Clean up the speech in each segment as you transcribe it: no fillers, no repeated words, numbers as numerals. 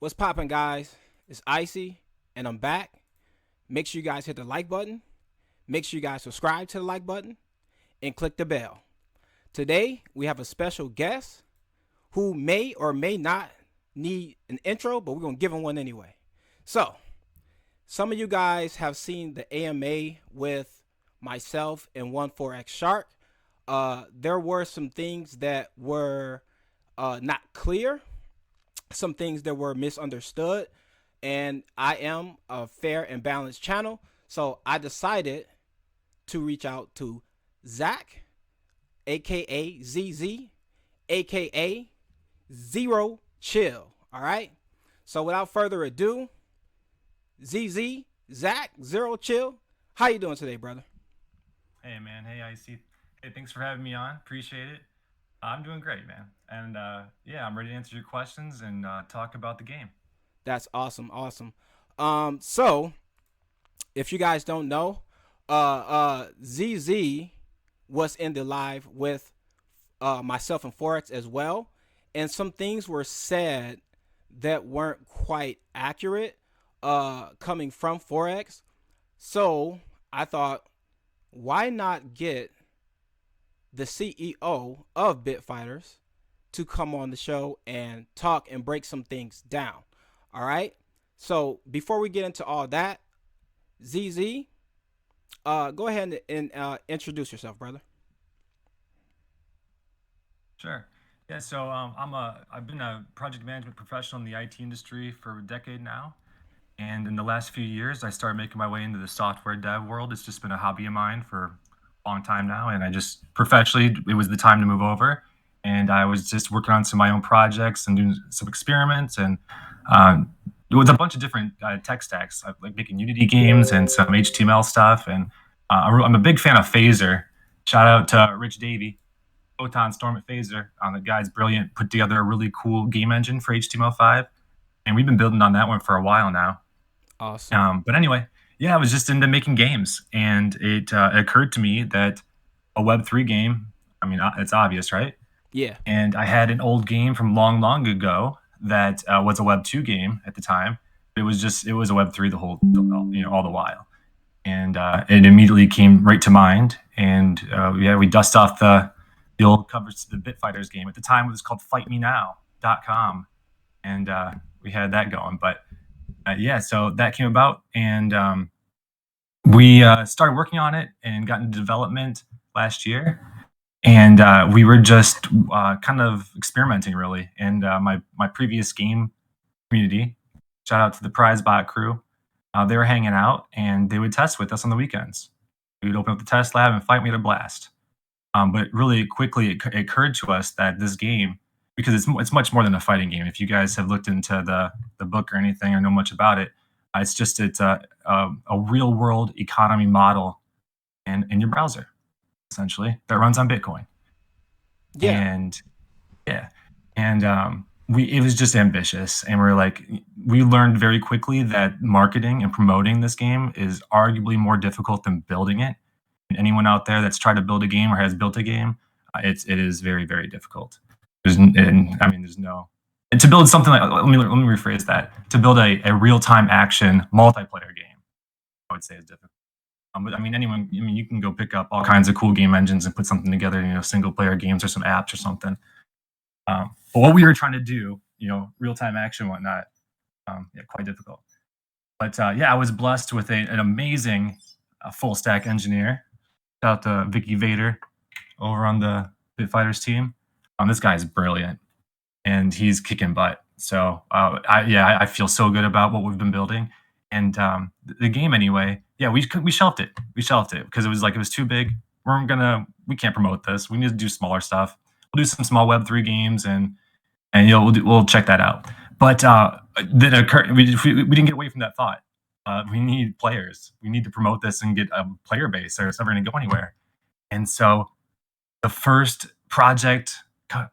What's poppin', guys? It's Icy, and I'm back. Make sure you guys hit the like button. Make sure you guys subscribe to the like button and click the bell. Today, we have a special guest who may or may not need an intro, but we're going to give him one anyway. So, some of you guys have seen the AMA with myself and one forex shark. There were some things that were not clear, some things that were misunderstood, and I am a fair and balanced channel, so I decided to reach out to Zach, aka ZZ, aka Zero Chill. All right. So without further ado, ZZ, Zach, Zero Chill, how you doing today, brother? Hey man, hey IC. Hey, thanks for having me on. Appreciate it. I'm doing great, man. And yeah, I'm ready to answer your questions and talk about the game. That's awesome, awesome. So if you guys don't know, ZZ was in the live with myself and Forex as well, and some things were said that weren't quite accurate coming from Forex. So I thought, why not get the CEO of Bitfighters to come on the show and talk and break some things down? All right. So before we get into all that, ZZ, go ahead and introduce yourself, brother. Sure. Yeah, so I've been a project management professional in the IT industry for a decade now. And in the last few years, I started making my way into the software dev world. It's just been a hobby of mine for a long time now. And I just professionally, it was the time to move over. And I was just working on some of my own projects and doing some experiments and um, with a bunch of different tech stacks, like making Unity games and some HTML stuff. And I'm a big fan of Phaser. Shout out to Rich Davey, Photon Storm at Phaser. The guy's brilliant, put together a really cool game engine for HTML5. And we've been building on that one for a while now. Awesome. But anyway, yeah, I was just into making games, and it occurred to me that a Web3 game, I mean, it's obvious, right? Yeah. And I had an old game from long, long ago that was a Web2 game at the time. It was a Web3 all the while, and it immediately came right to mind. And yeah, we dust off the old covers to the Bitfighters game. At the time, it was called FightMeNow.com, and we had that going. But yeah, so that came about, and we started working on it and got into development last year. And we were just kind of experimenting, really. And my previous game community, shout out to the Prize Bot crew, they were hanging out and they would test with us on the weekends. We would open up the test lab and fight. We had a blast. But really quickly, it occurred to us that this game, because it's much more than a fighting game. If you guys have looked into the book or anything or know much about it, it's a real world economy model in your browser, essentially, that runs on Bitcoin. Yeah. And yeah, and we it was just ambitious, and we're like, we learned very quickly that marketing and promoting this game is arguably more difficult than building it. And anyone out there that's tried to build a game or has built a game, it is very, very difficult. I mean, there's no, and to build something like, let me rephrase that, to build a real time action multiplayer game, I would say is difficult. But I mean, you can go pick up all kinds of cool game engines and put something together, single player games or some apps or something. But what we were trying to do, real time action, whatnot, yeah, quite difficult. But yeah, I was blessed with an amazing full stack engineer. Shout out to Vicky Vader over on the Bitfighters team. This guy is brilliant, and he's kicking butt. So I feel so good about what we've been building, and the game anyway. Yeah, we shelved it. We shelved it because it was too big. We can't promote this. We need to do smaller stuff. We'll do some small Web3 games, and we'll check that out. But then we didn't get away from that thought. We need players. We need to promote this and get a player base, or it's never going to go anywhere. And so the first project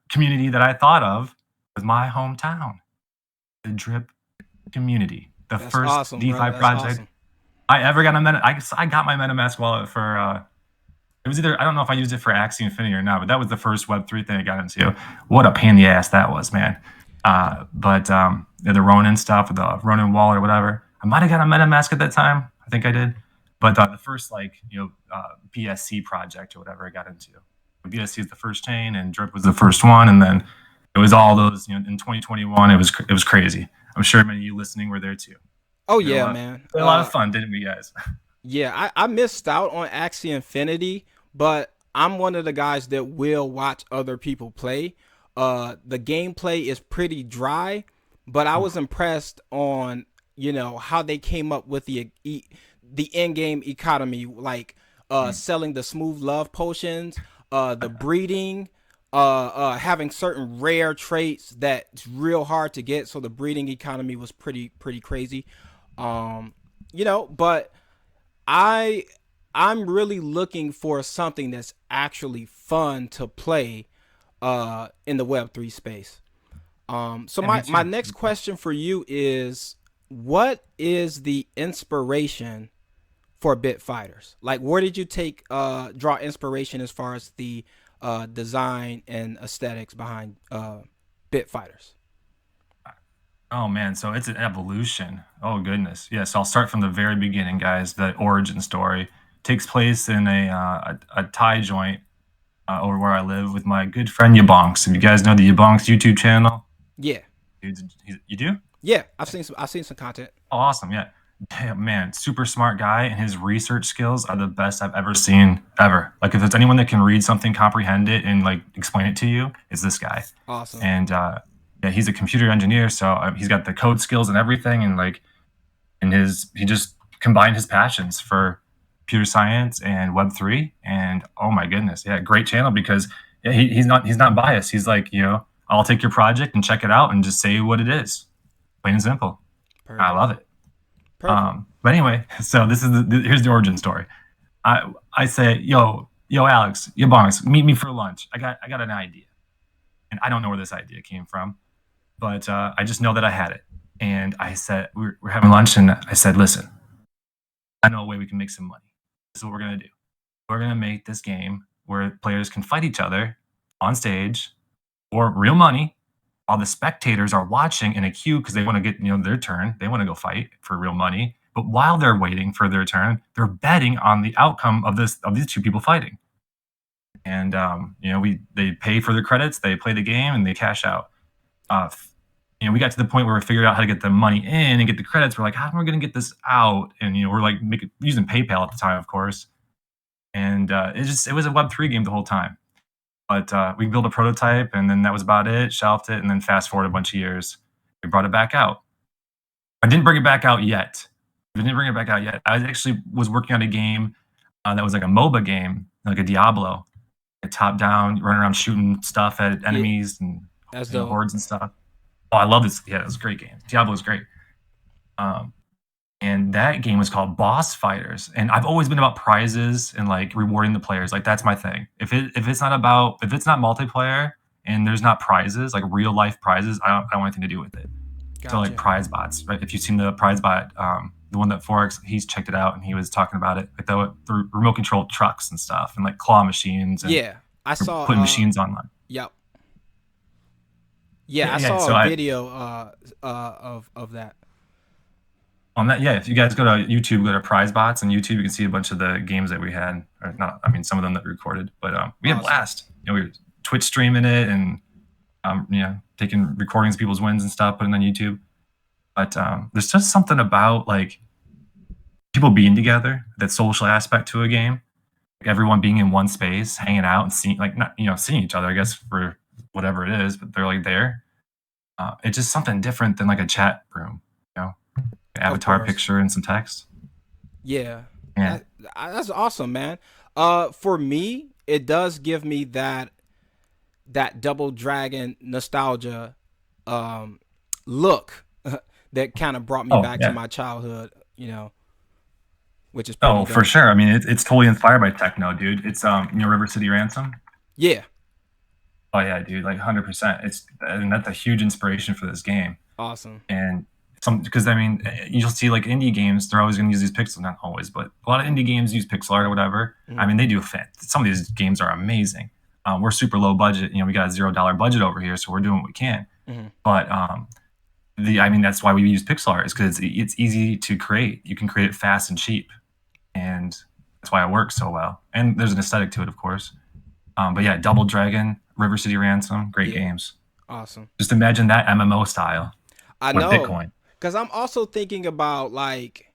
community that I thought of was my hometown, the Drip community, the That's first awesome, bro. DeFi That's project awesome. I ever got. I got my MetaMask wallet for. It was either, I don't know if I used it for Axie Infinity or not, but that was the first Web3 thing I got into. What a pain in the ass that was, man. But the Ronin stuff, the Ronin wallet or whatever. I might have got a MetaMask at that time. I think I did. But the first BSC project or whatever I got into. BSC is the first chain, and Drip was the first one, and then it was all those. In 2021, it was crazy. I'm sure many of you listening were there too. Oh We had yeah, man. a lot of fun, didn't we, guys? Yeah, I missed out on Axie Infinity, but I'm one of the guys that will watch other people play. The gameplay is pretty dry, but I was impressed on how they came up with the in-game economy, like selling the smooth love potions, the breeding, having certain rare traits that's real hard to get. So the breeding economy was pretty crazy. But I I'm really looking for something that's actually fun to play in the Web3 space. So Yeah, me my too. next question for you is, what is the inspiration for Bit Fighters? Like, where did you take draw inspiration as far as the design and aesthetics behind Bit Fighters? Oh man, so it's an evolution. Oh goodness, yes. I'll start from the very beginning, guys. The origin story takes place in a Thai joint over where I live with my good friend Yabonks. If you guys know the Yabonks YouTube channel, Yeah, you do? yeah. I've seen some content. Oh, awesome, yeah. Damn, man, super smart guy, and his research skills are the best I've ever seen ever. Like, if there's anyone that can read something, comprehend it, and like explain it to you, it's this guy. Awesome. And yeah, he's a computer engineer, so he's got the code skills and everything, and like, and he just combined his passions for computer science and Web3, and oh my goodness, yeah, great channel because yeah, he's not biased. He's like, I'll take your project and check it out and just say what it is, plain and simple. I Perfect. love it. Perfect. But anyway, so this is here's the origin story. I say, yo, Alex, yo, Bongs, meet me for lunch. I got an idea, and I don't know where this idea came from, but I just know that I had it. And I said, we're having lunch, and I said, listen, I know a way we can make some money. This is what we're gonna do. We're gonna make this game where players can fight each other on stage for real money, while the spectators are watching in a queue because they want to get their turn. They want to go fight for real money. But while they're waiting for their turn, they're betting on the outcome of these two people fighting. And we they pay for their credits, they play the game, and they cash out. Uh, we got to the point where we figured out how to get the money in and get the credits. We're like, how am we going to get this out? And we're like using PayPal at the time, of course. And it was a Web3 game the whole time. But we built a prototype, and then that was about it. Shelved it, and then fast forward a bunch of years, we brought it back out. I didn't bring it back out yet. I didn't bring it back out yet. I actually was working on a game that was like a MOBA game, like a Diablo, a top down, running around shooting stuff at Yeah, enemies and that's dope. hordes and stuff. Oh, I love this. Yeah, it was a great game. Diablo was great. Um, and that game was called Boss Fighters. And I've always been about prizes and like rewarding the players. Like that's my thing. If it's not multiplayer and there's not prizes, like real life prizes, I don't want anything to do with it. So like Gotcha. prize bots, right? If you've seen the prize bot, the one that forex, he's checked it out and he was talking about it, like the remote controlled trucks and stuff, and like claw machines and Yeah, I saw. putting machines online. Yep. Yeah, Yeah, I yeah. saw So a I video of that. on that, yeah. If you guys go to YouTube, go to prize bots on YouTube, you can see a bunch of the games that we had, or not. I mean, some of them that we recorded, but we had a Awesome. blast. We were Twitch streaming it and taking recordings of people's wins and stuff, putting it on YouTube. But there's just something about like people being together, that social aspect to a game, like everyone being in one space, hanging out and seeing, like, not seeing each other, I guess, for whatever it is, but they're like there. It's just something different than like a chat room, you know, an Of avatar course. picture and some text. Yeah. Yeah. That's awesome, man. For me, it does give me that Double Dragon nostalgia um look that kind of brought me Oh back to yeah. my childhood, which is pretty Oh, for dope. sure. I mean, it's totally inspired by techno, dude. It's River City Ransom. Yeah. Oh yeah, dude, like 100%. And that's a huge inspiration for this game. Awesome. And some because I mean you'll see like indie games, they're always going to use these pixel, not always, but a lot of indie games use pixel art or whatever. I Mhm. mean they do fit. Some of these games are amazing. We're super low budget, we got a $0 budget over here, so we're doing what we can. Hmm. But I mean, that's why we use pixel art, is because it's easy to create. You can create it fast and cheap, and that's why it works so well. And there's an aesthetic to it, of course. But yeah, Double Dragon, River City Ransom, great Yeah. games. Awesome. Just imagine that MMO style I with know. Bitcoin. Because I'm also thinking about like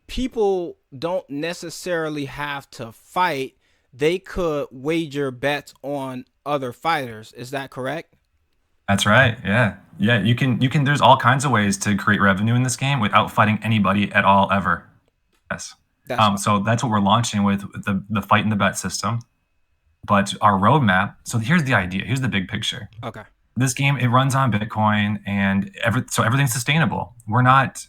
people don't necessarily have to fight. They could wager bets on other fighters. Is that correct? That's right. Yeah. Yeah. You can, there's all kinds of ways to create revenue in this game without fighting anybody at all ever. Yes. That's So that's what we're launching with the fight and the bet system. But our roadmap, so here's the idea. Here's the big picture. okay. This game, it runs on Bitcoin and so everything's sustainable. We're not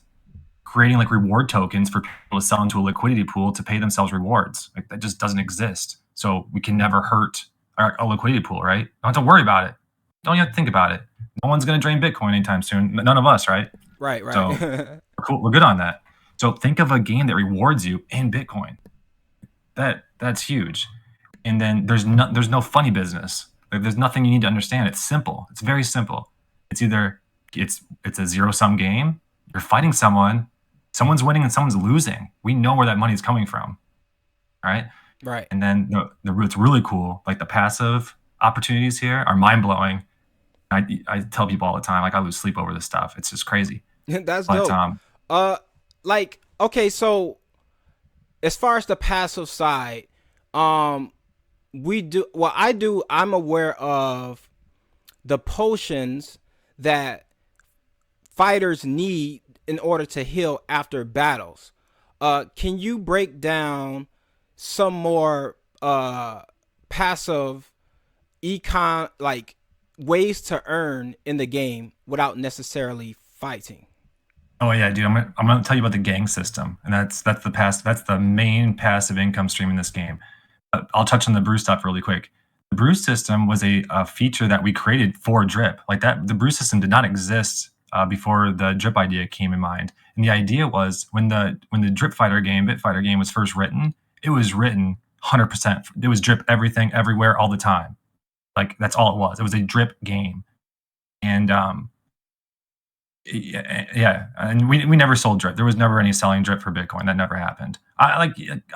creating like reward tokens for people to sell into a liquidity pool to pay themselves rewards. Like that just doesn't exist. So we can never hurt a liquidity pool, right? Don't have to worry about it. Don't even have to think about it. No one's going to drain Bitcoin anytime soon. None of us, right? Right, So right. we're cool. We're good on that. So think of a game that rewards you in Bitcoin. That's huge. And then there's no funny business. Like, there's nothing you need to understand. It's simple. It's very simple. It's either it's a zero sum game. You're fighting someone. Someone's winning and someone's losing. We know where that money's coming from, right? right. And then it's really cool. Like the passive opportunities here are mind blowing. I tell people all the time, like I lose sleep over this stuff. It's just crazy. That's But dope. Uh like okay, so as far as the passive side, um we do well I do I'm aware of the potions that fighters need in order to heal after battles. Can you break down some more passive econ like ways to earn in the game without necessarily fighting? oh yeah, dude, I'm gonna tell you about the gang system, and that's the main passive income stream in this game. I'll touch on the brew stuff really quick. The brew system was a feature that we created for drip. Like that, the brew system did not exist before the drip idea came in mind. And the idea was when the drip fighter game, bit fighter game was first written, it was written 100%. It was drip everything, everywhere, all the time. Like that's all it was. It was a drip game, and yeah, and we never sold drip. There was never any selling drip for Bitcoin. That never happened. I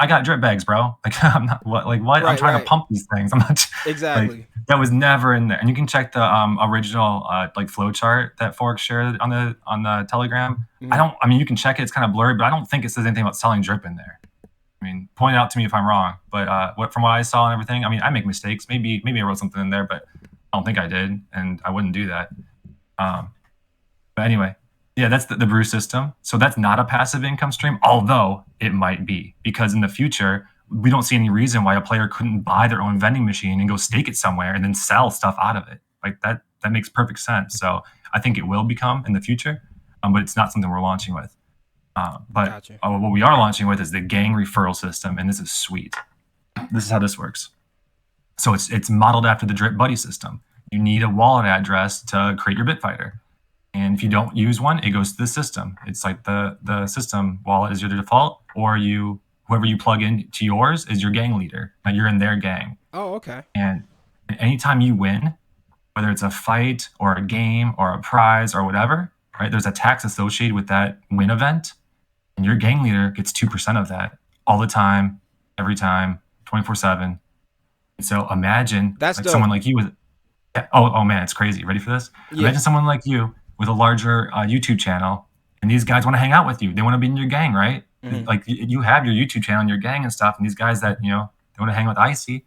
got drip bags, bro. Like I'm not what I'm Right, trying to right. pump these things. I'm not like Exactly. that was never in there. And you can check the original like flow chart that forex shared on the Telegram. Mhm. I mean you can check it. It's kind of blurry, but I don't think it says anything about selling drip in there. I mean, point it out to me if I'm wrong. But from what I saw and everything, I mean, I make mistakes. Maybe I wrote something in there, but I don't think I did, and I wouldn't do that. Um, but anyway, yeah, that's the brew system. So that's not a passive income stream, although it might be, because in the future, we don't see any reason why a player couldn't buy their own vending machine and go stake it somewhere and then sell stuff out of it. Like that makes perfect sense. So I think it will become in the future, but it's not something we're launching with. But Gotcha. what we are launching with is the gang referral system, and this is sweet. This is how this works. So it's modeled after the Drip Buddy system. You need a wallet address to create your Bitfighter. And if you don't use one, it goes to the system. It's like the system wallet is your default, or whoever you plug in to yours is your gang leader. Now you're in their gang. Oh, okay. And anytime you win, whether it's a fight or a game or a prize or whatever, right? There's a tax associated with that win event, and your gang leader gets 2% of that all the time, every time, 24/7. And so imagine That's like someone dope. like you with yeah. Oh man, it's crazy. Ready for this? Yeah. Imagine someone like you with a larger YouTube channel, and these guys want to hang out with you. They want to be in your gang, right? Hmm. Like you have your YouTube channel and your gang and stuff, and these guys that they want to hang with Icy,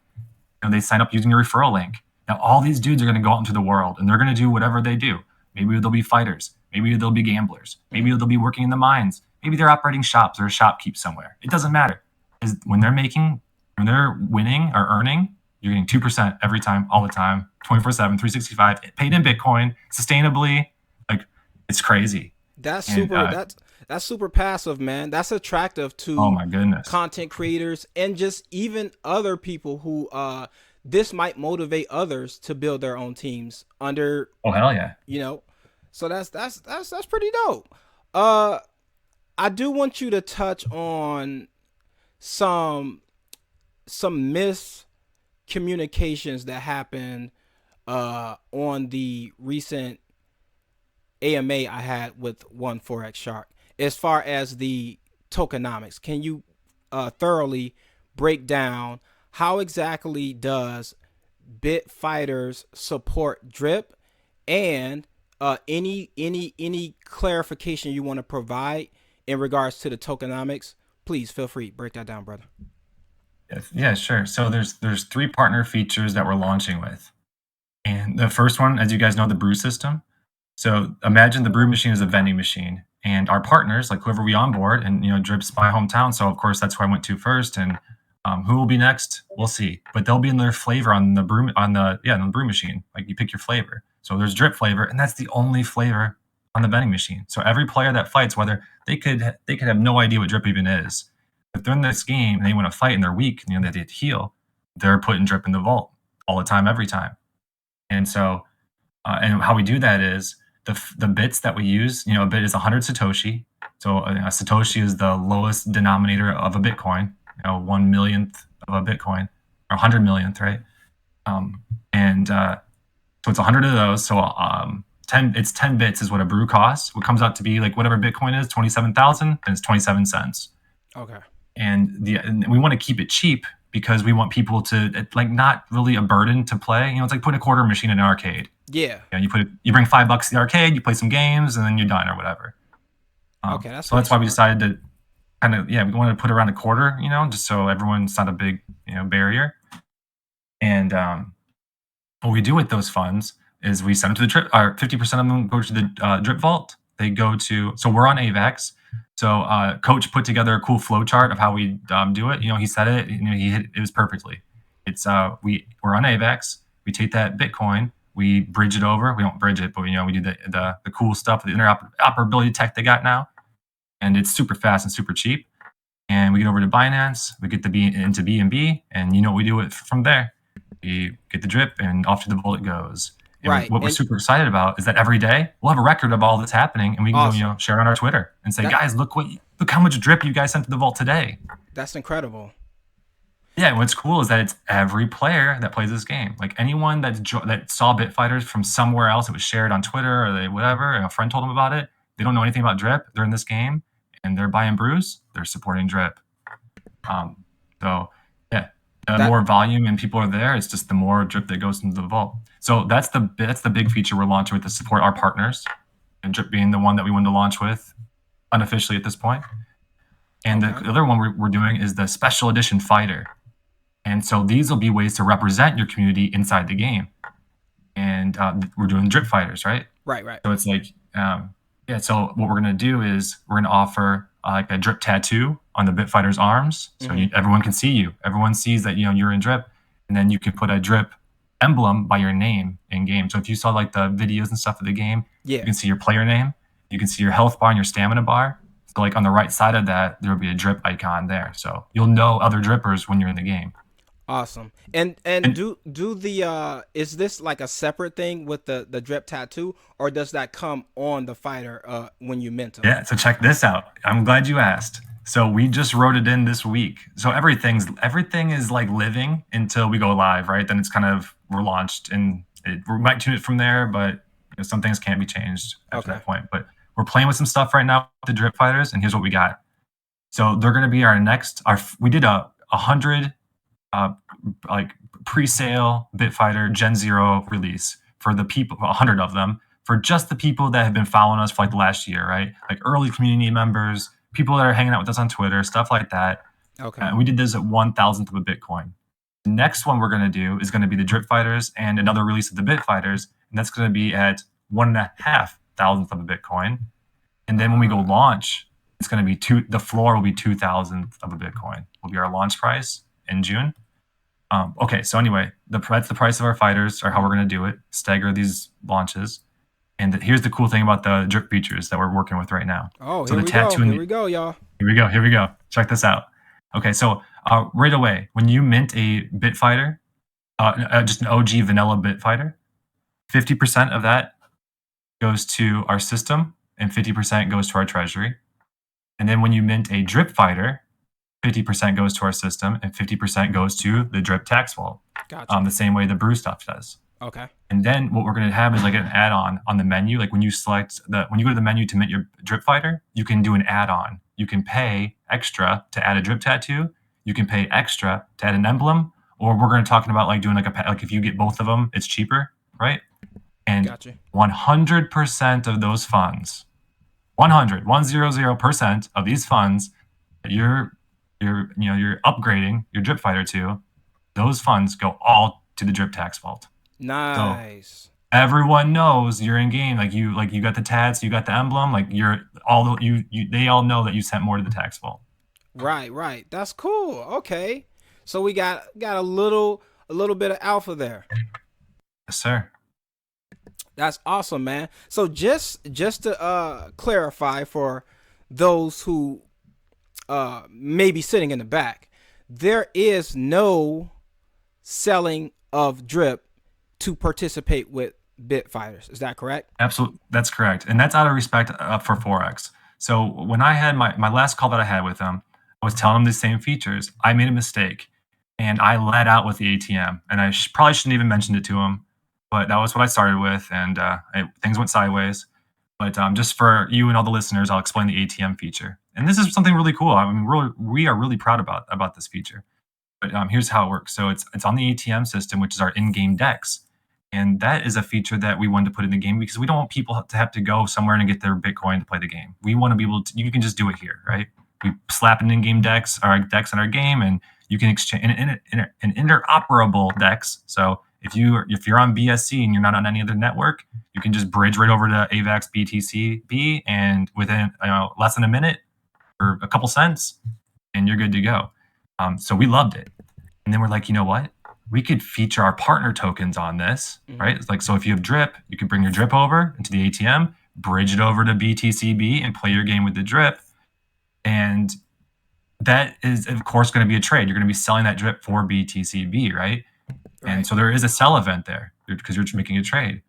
they sign up using your referral link. Now all these dudes are going to go out into the world, and they're going to do whatever they do. Maybe they'll be fighters. Maybe they'll be gamblers. Hmm. Maybe they'll be working in the mines. Maybe they're operating shops or a shopkeep somewhere. It doesn't matter. Is when they're winning or earning, you're getting 2% every time, all the time, 24/7, 365, paid in Bitcoin, sustainably. Like it's crazy. That's And super. That's super passive, man. That's attractive oh to my goodness. content creators and just even other people who this might motivate others to build their own teams under Oh hell yeah. you know. So that's pretty dope. Uh, I do want you to touch on some some miscommunications that happened on the recent AMA I had with one forex shark. As far as the tokenomics, can you thoroughly break down how exactly does Bitfighters support drip, and any clarification you want to provide in regards to the tokenomics, please feel free, break that down, brother. Yeah, sure. So there's three partner features that we're launching with. And the first one, as you guys know, the brew system. So imagine the brew machine is a vending machine, and our partners, like whoever we onboard, and Drip's my hometown, so of course that's where I went to first. And who will be next? We'll see. But they'll be in their flavor on the brew on the brew machine. Like you pick your flavor. So there's Drip flavor, and that's the only flavor on the vending machine. So every player that fights, whether they could have no idea what Drip even is, if they're in this game and they want to fight and they're weak, they have to heal, they're putting Drip in the vault all the time, every time. And so and how we do that is the bits that we use. A bit is 100 Satoshi. So a Satoshi is the lowest denominator of a Bitcoin. 1 millionth of a Bitcoin, or 100 millionth, right? And so it's 100 of those. So 10 bits is what a brew costs. What comes out to be like whatever Bitcoin is, 27,000, and it's 27 cents. Okay. And we want to keep it cheap because we want people to not really a burden to play. It's like putting a quarter machine in an arcade. Yeah. You bring $5 to the arcade, you play some games, and then you're done or whatever. Okay, that's so that's why we smart. decided to we wanted to put around a quarter, just so everyone's not a big barrier. And what we do with those funds is we send them to the drip. 50% of them go to the drip vault. They go to, so we're on AVAX. So Coach put together a cool flow chart of how we do it. He said it. He hit it was perfectly. It's we're on AVAX. We take that Bitcoin. We bridge it over. We don't bridge it, but we do the cool stuff, the interoperability tech they got now, and it's super fast and super cheap. And we get over to Binance. We get into BNB, and what we do it from there. We get the drip, and off to the vault it goes. And Right. what we're And super excited about is that every day we'll have a record of all that's happening, and we can awesome. go, share it on our Twitter and say, That guys, look how much drip you guys sent to the vault today. that's incredible. Yeah, and what's cool is that it's every player that plays this game. Like anyone that saw Bitfighters from somewhere else, it was shared on Twitter or whatever, and a friend told them about it. They don't know anything about drip. They're in this game and they're buying brews. They're supporting drip. So yeah, the That more volume and people are there, it's just the more drip that goes into the vault. So that's the big feature we're launching with to support our partners, and drip being the one that we wanted to launch with unofficially at this point. And okay. the other one we're doing is the special edition fighter. And so these will be ways to represent your community inside the game. And we're doing drip fighters, right? Right, right. So it's like, so what we're going to do is we're going to offer like a drip tattoo on the Bitfighter's arms. So everyone can see you. Everyone sees that, you're in drip. And then you can put a drip emblem by your name in game. So if you saw like the videos and stuff of the game, you Yeah. can see your player name. You can see your health bar and your stamina bar. So like on the right side of that, there will be a drip icon there. So you'll know other drippers when you're in the game. Awesome. And And do the is this like a separate thing with the drip tattoo, or does that come on the fighter when you mint them? yeah, so check this out. I'm glad you asked. So we just wrote it in this week. So everything is like living until we go live, right? Then it's kind of we're launched, and we might tune it from there, but some things can't be changed after Okay. that point. But we're playing with some stuff right now with the drip fighters, and here's what we got. So they're going to be our next. We did a 100 like pre-sale Bitfighter Gen Zero release for the people, 100 of them, for just the people that have been following us for like the last year, right? Like early community members, people that are hanging out with us on Twitter, stuff like that. Okay. And we did this at 1,000th of a Bitcoin. The next one we're going to do is going to be the Drip Fighters and another release of the Bit Fighters, and that's going to be at 1,500th of a Bitcoin. And then when we go launch, it's going to be the floor will be 2,000th of a Bitcoin. Will be our launch price in June. Okay, so anyway, that's the price of our fighters, or how we're going to do it, stagger these launches. And here's the cool thing about the drip features that we're working with right now. Oh, So here the we go. tattoo, Here we go, y'all. here we go. Check this out. Okay, so right away, when you mint a bit fighter, just an OG vanilla bit fighter, 50% of that goes to our system and 50% goes to our treasury. And then when you mint a drip fighter, 50% goes to our system and 50% goes to the drip tax vault. Gotcha. The same way the brew stuff does. Okay. And then what we're going to have is like an add-on on the menu. Like when you when you go to the menu to mint your drip fighter, you can do an add-on. You can pay extra to add a drip tattoo. You can pay extra to add an emblem, or we're going to talking about like doing like if you get both of them, it's cheaper, right? And Gotcha. 100% of those funds, 100% of these funds that you're upgrading your drip fighter to, those funds go all to the drip tax vault. So Nice. everyone knows you're in game. Like you got the tats, you got the emblem. Like you're all the they all know that you sent more to the tax vault. Right, right. That's cool. Okay. So we got a little bit of alpha there. Yes, sir. That's awesome, man. So just to clarify for those who may be sitting in the back, there is no selling of drip to participate with bit fighters. Is that correct? Absolutely, that's correct, and that's out of respect for forex. So when I had my last call that I had with him, I was telling him the same features. I made a mistake, and I let out with the ATM, and I probably shouldn't even mentioned it to him, but that was what I started with, and things went sideways. But just for you and all the listeners, I'll explain the ATM feature. And this is something really cool. I mean, we are really proud about this feature. But here's how it works. So it's on the ATM system, which is our in-game DEX. And that is a feature that we wanted to put in the game because we don't want people to have to go somewhere and get their Bitcoin to play the game. We want to be able to, you can just do it here, right? We slap an in-game DEX, our DEX in our game, and you can exchange an interoperable DEX. So if you're on BSC and you're not on any other network, you can just bridge right over to AVAX BTCB, and within less than a minute or a couple cents, and you're good to go. So we loved it. And then we're like, you know what? We could feature our partner tokens on this, right? It's like, so if you have drip, you could bring your drip over into the ATM, bridge it over to BTCB and play your game with the drip. And that is, of course, going to be a trade. You're going to be selling that drip for BTCB, right? And Right. so there is a sell event there because you're making a trade.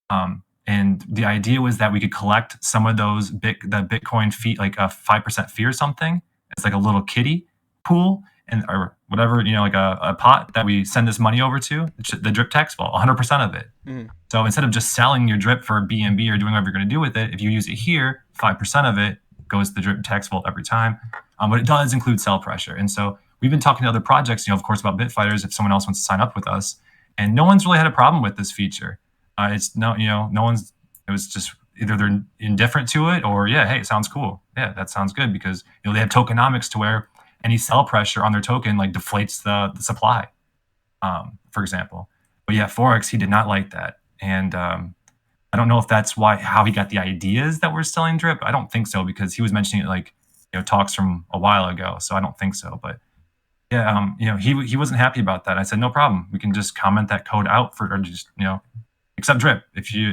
And the idea was that we could collect some of those the Bitcoin fee, like a 5% fee or something. It's like a little kitty pool and or whatever, like a pot that we send this money over to the drip tax vault, 100% of it. Mhm. So instead of just selling your drip for BNB or doing whatever you're going to do with it, if you use it here, 5% of it goes to the drip tax vault every time. But it does include sell pressure. And so we've been talking to other projects, of course, about Bitfighters if someone else wants to sign up with us. And no one's really had a problem with this feature. It's no, no one's, it was just either they're indifferent to it or, yeah, hey, it sounds cool. Yeah, that sounds good because, they have tokenomics to where any sell pressure on their token like deflates the supply, for example. But yeah, Forex, he did not like that. And I don't know if that's how he got the ideas that we're selling drip. I don't think so because he was mentioning it like, talks from a while ago. So I don't think so. But yeah, he wasn't happy about that. I said, no problem. We can just comment that code out or just, accept drip.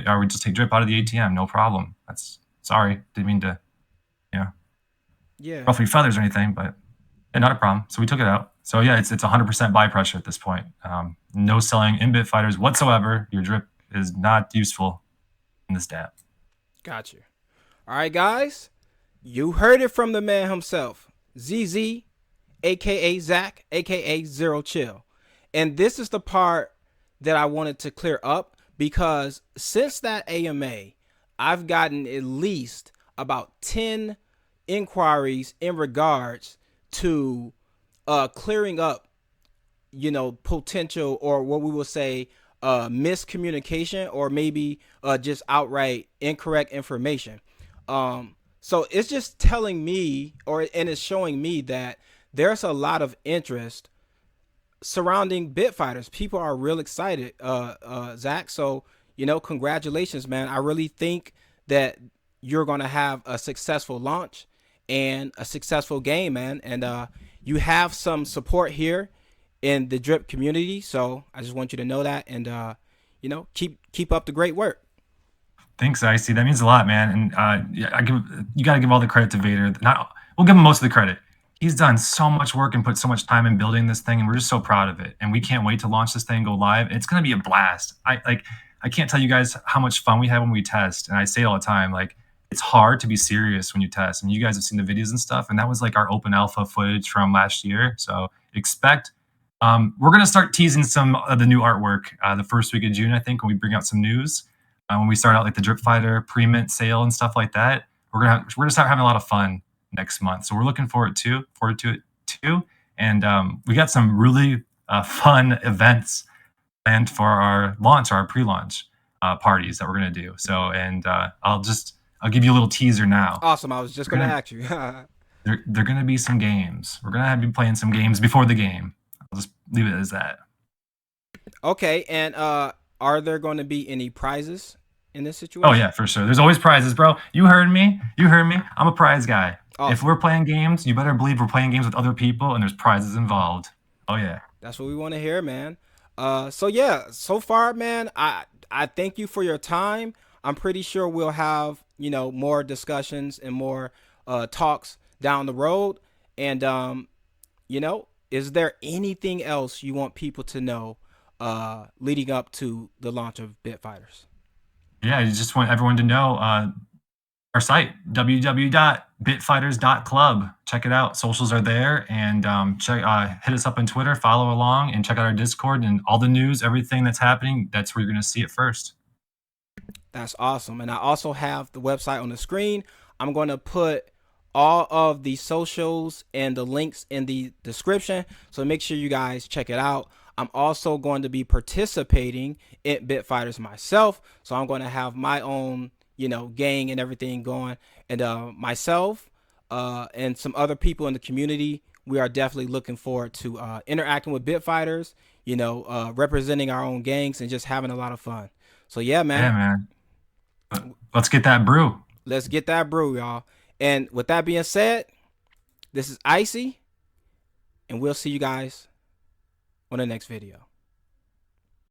Or we just take drip out of the ATM, no problem. That's sorry. Didn't mean to, Yeah. ruffle your feathers or anything, but yeah, not a problem. So we took it out. So yeah, it's 100% buy pressure at this point. No selling in bit fighters whatsoever. Your drip is not useful in this DApp. Got you. All right, guys. You heard it from the man himself, ZZ, aka Zach, aka Zero Chill. And this is the part that I wanted to clear up because since that AMA, I've gotten at least about 10 inquiries in regards to clearing up, potential or what we will say miscommunication or maybe just outright incorrect information. So it's just telling me and it's showing me that there's a lot of interest surrounding bit fighters. People are real excited, Zach. So, congratulations, man. I really think that you're going to have a successful launch and a successful game, man. And you have some support here in the drip community. So I just want you to know that and, keep up the great work. Thanks, Icy. That means a lot, man. And yeah, you got to give all the credit to Vader. We'll give him most of the credit. He's done so much work and put so much time in building this thing, and we're just so proud of it. And we can't wait to launch this thing and go live. It's going to be a blast. I can't tell you guys how much fun we have when we test. And I say it all the time, like it's hard to be serious when you test. And you guys have seen the videos and stuff, and that was like our open alpha footage from last year. So expect We're gonna start teasing some of the new artwork the first week of June, I think, when we bring out some news. When we start out like the Drip Fighter pre-mint sale and stuff like that, we're gonna start having a lot of fun next month. So we're looking forward to it too. And we got some really fun events planned for our launch, our pre-launch parties that we're gonna do. So, and I'll give you a little teaser now. Awesome. I was just We're gonna gonna ask you. they're gonna be some games. We're gonna be playing some games before the game. I'll just leave it as that. Okay, and are there going to be any prizes in this Oh situation? yeah, for sure. There's always prizes, bro. You heard me. You heard me. I'm a prize guy. If Awesome. we're playing games, you better believe we're playing games with other people and there's prizes involved. Oh yeah. That's what we want to hear, man. So yeah, so far, man, I thank you for your time. I'm pretty sure we'll have more discussions and more talks down the road. And is there anything else you want people to know leading up to the launch of Bitfighters? Yeah, I just want everyone to know our site, www.bitfighters.club. Check it out. Socials are there, and hit us up on Twitter, follow along, and check out our Discord and all the news, everything that's happening. That's where you're going to see it first. That's awesome. And I also have the website on the screen. I'm going to put all of the socials and the links in the description. So make sure you guys check it out. I'm also going to be participating in Bitfighters myself. So I'm going to have my own, gang and everything going. And myself and some other people in the community, we are definitely looking forward to interacting with Bitfighters, representing our own gangs and just having a lot of fun. So yeah, Yeah, man, man. Let's get that brew. let's get that brew, y'all. And with that being said, this is Icy, and we'll see you guys on the next video.